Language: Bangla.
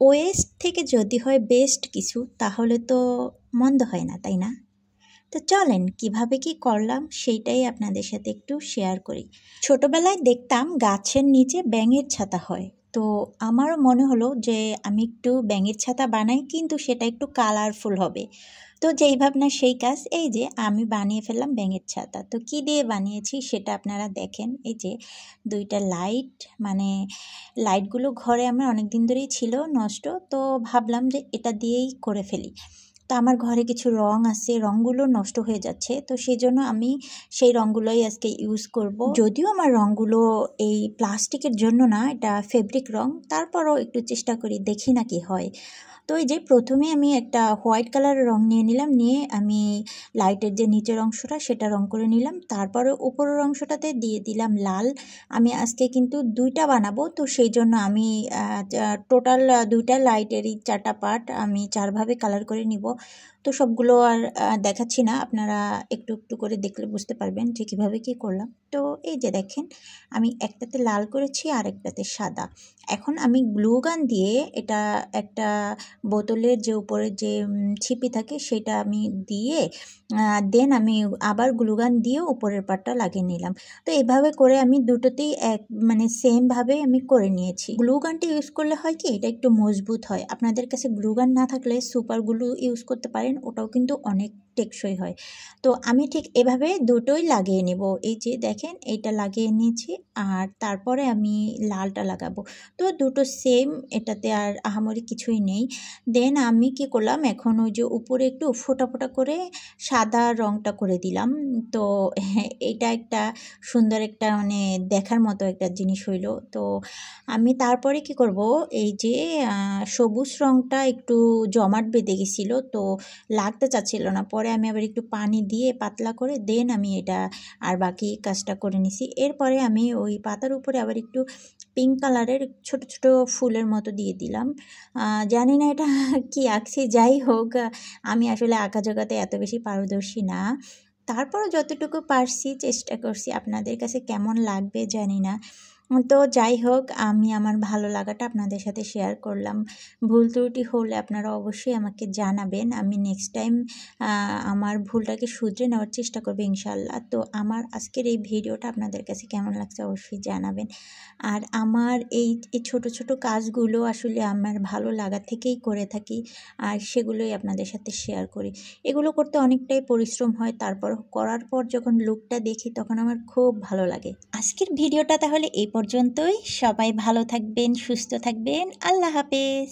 ওয়েস্ট থেকে যদি হয় বেস্ট কিছু তাহলে তো মন্দ হয় না, তাই না? তো চলেন কিভাবে কি করলাম সেইটাই আপনাদের সাথে একটু শেয়ার করি। ছোটবেলায় দেখতাম গাছের নিচে ব্যাঙের ছাতা হয়, তো আমারও মনে হলো যে আমি একটু ব্যাঙের ছাতা বানাই, কিন্তু সেটা একটু কালারফুল হবে। তো যেই ভাবনা সেই কাজ, এই যে আমি বানিয়ে ফেললাম ব্যাঙের ছাতা। তো কি দিয়ে বানিয়েছি সেটা আপনারা দেখেন। এই যে দুইটা লাইট, মানে লাইটগুলো ঘরে আমার অনেক দিন ধরেই ছিল নষ্ট, তো ভাবলাম যে এটা দিয়েই করে ফেলি। তো আমার ঘরে কিছু রং আছে, রঙগুলো নষ্ট হয়ে যাচ্ছে, তো সেই জন্য আমি সেই রঙগুলোই আজকে ইউজ করব। যদিও আমার রঙগুলো এই প্লাস্টিকের জন্য না, এটা ফেব্রিক রং, তারপরও একটু চেষ্টা করি, দেখি না কি হয়। তো এই যে প্রথমে আমি একটা হোয়াইট কালারের রং নিয়ে নিলাম, নিয়ে আমি লাইটের যে নিচের অংশটা সেটা রং করে নিলাম, তারপরে উপরের অংশটাতে দিয়ে দিলাম লাল। আমি আজকে কিন্তু দুইটা বানাবো, তো সেই জন্য আমি টোটাল দুইটা লাইটেরই 4টা পার্ট আমি 4ভাবে কালার করে নিব। তো সবগুলো আর দেখাচ্ছি না, আপনারা একটু একটু করে দেখলে বুঝতে পারবেন যে কীভাবে কী করলাম। তো এই যে দেখেন, আমি একটাতে লাল করেছি আর একটাতে সাদা। এখন আমি গ্লু গান দিয়ে এটা একটা বোতলের যে উপরে যে ছিপি থাকে সেটা আমি দিয়ে দেন আমি আবার গ্লু গান দিয়ে উপরের পাটটা লাগিয়ে নিলাম। তো এভাবে করে আমি দুটোতেই মানে সেমভাবে আমি করে নিয়েছি। গ্লু গানটি ইউজ করলে হয় কি, এটা একটু মজবুত হয়। আপনাদের কাছে গ্লু গান না থাকলে সুপার গ্লু ইউজ করতে পারেন, ওটাও কিন্তু অনেক টেকসই হয়। তো আমি ঠিক এভাবে দুটোই লাগিয়ে নেব। এই যে দেখেন, এইটা লাগিয়ে নিয়েছি আর তারপরে আমি লালটা লাগাবো। তো দুটো সেম, এটাতে আর আহামরি কিছুই নেই। দেন আমি কি করলাম, এখন ওই যে উপরে একটু ফোঁটা ফোঁটা করে সাদা রংটা করে দিলাম। তো এটা একটা সুন্দর একটা মানে দেখার মতো একটা জিনিস হইল। তো আমি তারপরে কি করব, এই যে সবুজ রংটা একটু জমাট বেঁধে গেছিলো, তো লাগতে চাচ্ছিল না। পরে আমি আবার একটু পানি দিয়ে পাতলা করে দেন আমি এটা আর বাকি কাজটা করে নিছি। এরপরে আমি ওই পাতার উপরে আবার একটু পিঙ্ক কালারের ছোট ছোট ফুলের মতো দিয়ে দিলাম। জানি না এটা কি আঁকছি, যাই হোক আমি আসলে আঁকা জোগাতে এত বেশি পারদর্শী না, তারপরও যতটুকু পারছি চেষ্টা করছি। আপনাদের কাছে কেমন লাগবে জানি না। তো যাই হোক, আমি আমার ভালো লাগাটা আপনাদের সাথে শেয়ার করলাম। ভুল ত্রুটি হলে আপনারা অবশ্যই আমাকে জানাবেন। আমি নেক্সট টাইম আমার ভুলটাকে শুধরে নেওয়ার চেষ্টা করবো ইনশাল্লাহ। তো আমার আজকের এই ভিডিওটা আপনাদের কাছে কেমন লাগছে অবশ্যই জানাবেন। আর আমার এই ছোট ছোট কাজগুলো আসলে আমার ভালো লাগা থেকেই করে থাকি, আর সেগুলোই আপনাদের সাথে শেয়ার করি। এগুলো করতে অনেকটাই পরিশ্রম হয়, তারপর করার পর যখন লুকটা দেখি তখন আমার খুব ভালো লাগে। আজকের ভিডিওটা তাহলে এই পর্যন্তই। সবাই ভালো থাকবেন, সুস্থ থাকবেন। আল্লাহ হাফেজ।